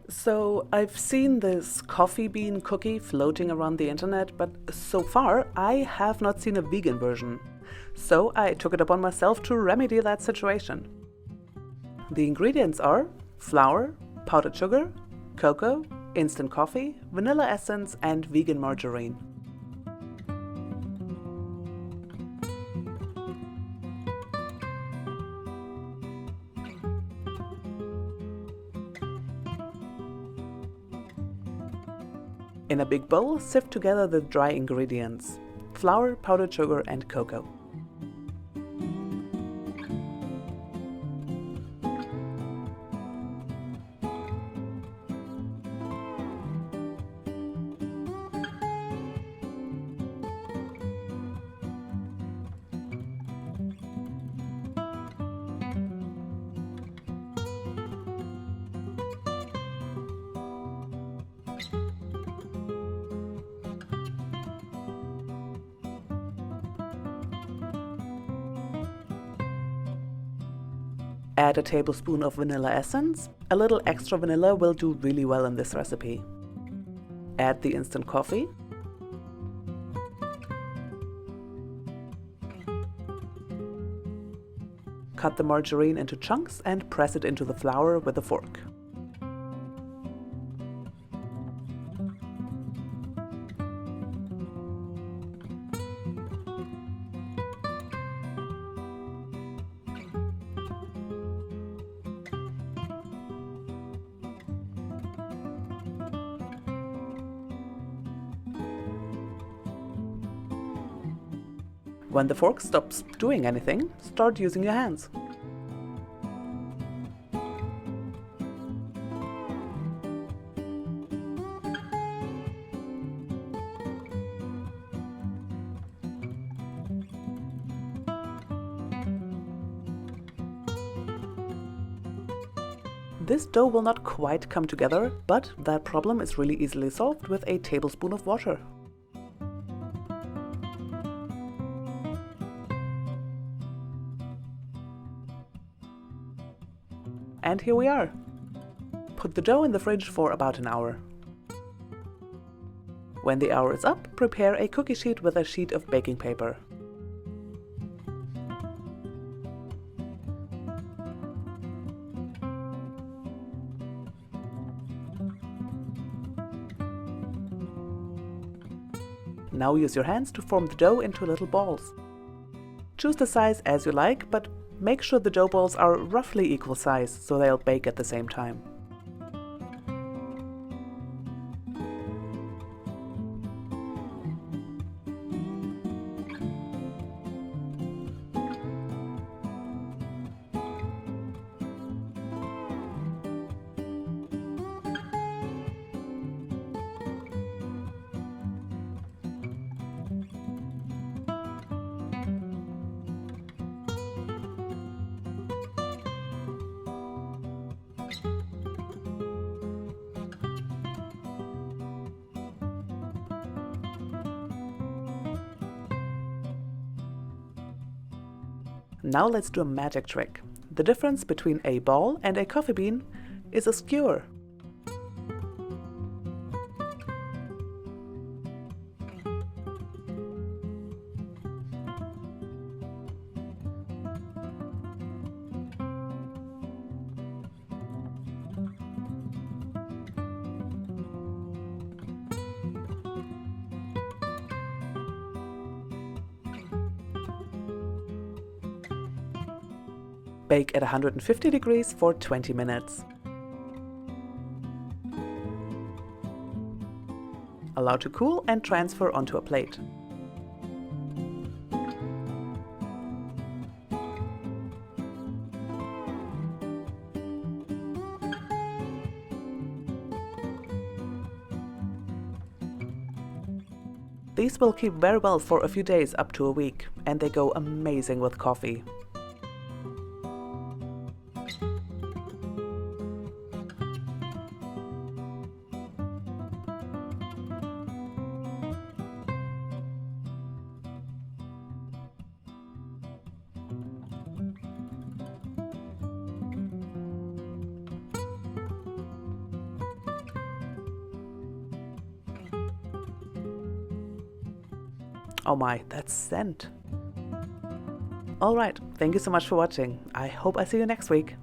So I've seen this coffee bean cookie floating around the internet, but so far I have not seen a vegan version. So I took it upon myself to remedy that situation. The ingredients are flour, powdered sugar, cocoa, instant coffee, vanilla essence, and vegan margarine. In a big bowl, sift together the dry ingredients: flour, powdered sugar, and cocoa. Add a tablespoon of vanilla essence. A little extra vanilla will do really well in this recipe. Add the instant coffee. Cut the margarine into chunks and press it into the flour with a fork. When the fork stops doing anything, start using your hands. This dough will not quite come together, but that problem is really easily solved with a tablespoon of water. And here we are. Put the dough in the fridge for about an hour. When the hour is up, prepare a cookie sheet with a sheet of baking paper. Now use your hands to form the dough into little balls. Choose the size as you like, but make sure the dough balls are roughly equal size so they'll bake at the same time. Now let's do a magic trick. The difference between a ball and a coffee bean is a skewer. Bake at 150 degrees for 20 minutes. Allow to cool and transfer onto a plate. These will keep very well for a few days up to a week, and they go amazing with coffee. Oh my, that scent. Alright, thank you so much for watching. I hope I see you next week.